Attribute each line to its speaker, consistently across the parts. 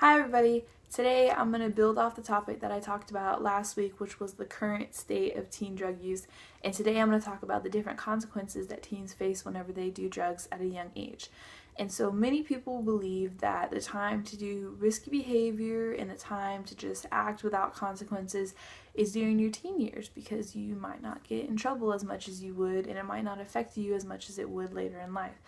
Speaker 1: Hi everybody! Today I'm going to build off the topic that I talked about last week, which was the current state of teen drug use, and today I'm going to talk about the different consequences that teens face whenever they do drugs at a young age. And so many people believe that the time to do risky behavior and the time to just act without consequences is during your teen years, because you might not get in trouble as much as you would, and it might not affect you as much as it would later in life.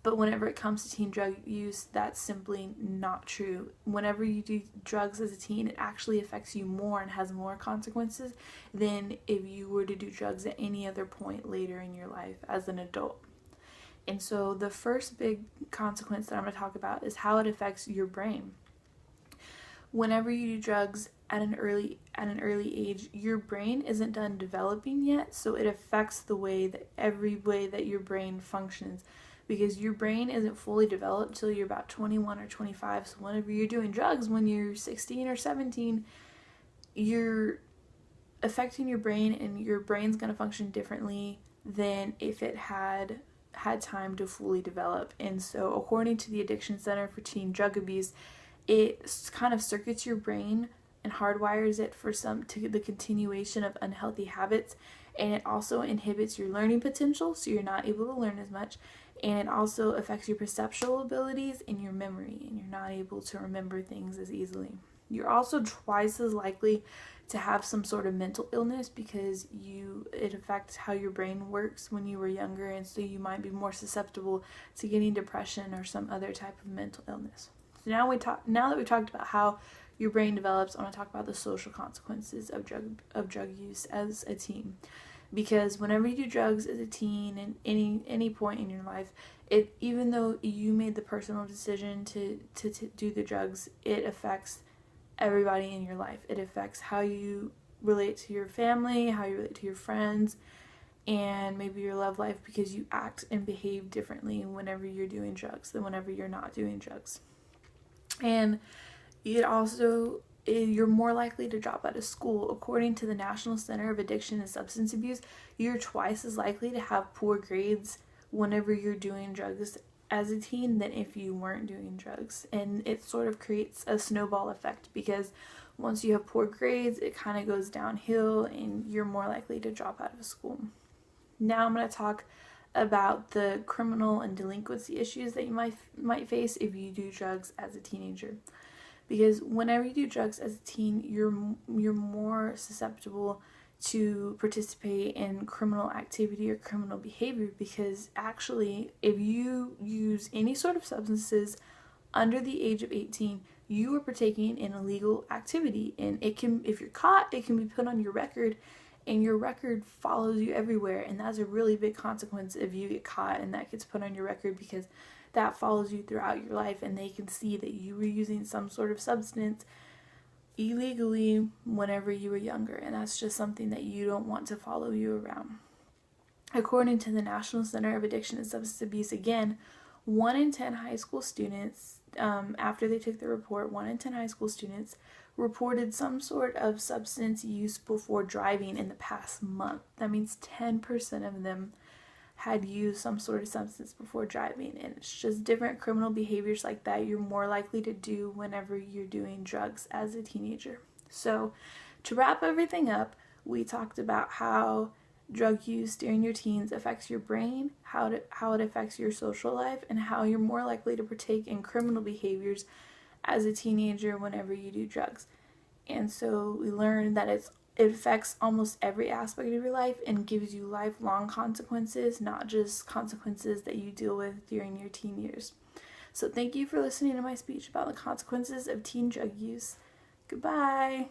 Speaker 1: But whenever it comes to teen drug use, that's simply not true. Whenever you do drugs as a teen, it actually affects you more and has more consequences than if you were to do drugs at any other point later in your life as an adult. And so the first big consequence that I'm going to talk about is how it affects your brain. Whenever you do drugs at an early age, your brain isn't done developing yet, so it affects every way that your brain functions, because your brain isn't fully developed till you're about 21 or 25. So whenever you're doing drugs when you're 16 or 17, you're affecting your brain, and your brain's going to function differently than if it had time to fully develop. And so according to the Addiction Center for Teen Drug Abuse, it kind of circuits your brain and hardwires it to the continuation of unhealthy habits, and it also inhibits your learning potential, so you're not able to learn as much, and it also affects your perceptual abilities and your memory, and you're not able to remember things as easily. You're also twice as likely to have some sort of mental illness, because it affects how your brain works when you were younger, and so you might be more susceptible to getting depression or some other type of mental illness. So now that we talked about how your brain develops, I want to talk about the social consequences of drug use as a teen. Because whenever you do drugs as a teen and any point in your life, even though you made the personal decision to do the drugs, it affects everybody in your life. It affects how you relate to your family, how you relate to your friends, and maybe your love life, because you act and behave differently whenever you're doing drugs than whenever you're not doing drugs. And you're more likely to drop out of school. According to the National Center of Addiction and Substance Abuse, you're twice as likely to have poor grades whenever you're doing drugs as a teen than if you weren't doing drugs. And it sort of creates a snowball effect, because once you have poor grades, it kind of goes downhill and you're more likely to drop out of school. Now I'm going to talk about the criminal and delinquency issues that you might face if you do drugs as a teenager. Because whenever you do drugs as a teen, you're more susceptible to participate in criminal activity or criminal behavior, because actually if you use any sort of substances under the age of 18, you are partaking in illegal activity, and if you're caught, it can be put on your record, and your record follows you everywhere. And that's a really big consequence if you get caught and that gets put on your record, because that follows you throughout your life, and they can see that you were using some sort of substance illegally whenever you were younger, and that's just something that you don't want to follow you around. According to the National Center of Addiction and Substance Abuse, again, 1 in 10 high school students, after they took the report, 1 in 10 high school students reported some sort of substance use before driving in the past month. That means 10% of them had used some sort of substance before driving, and it's just different criminal behaviors like that you're more likely to do whenever you're doing drugs as a teenager. So to wrap everything up, we talked about how drug use during your teens affects your brain, how it affects your social life, and how you're more likely to partake in criminal behaviors as a teenager whenever you do drugs. And so we learned that it affects almost every aspect of your life and gives you lifelong consequences, not just consequences that you deal with during your teen years. So thank you for listening to my speech about the consequences of teen drug use. Goodbye.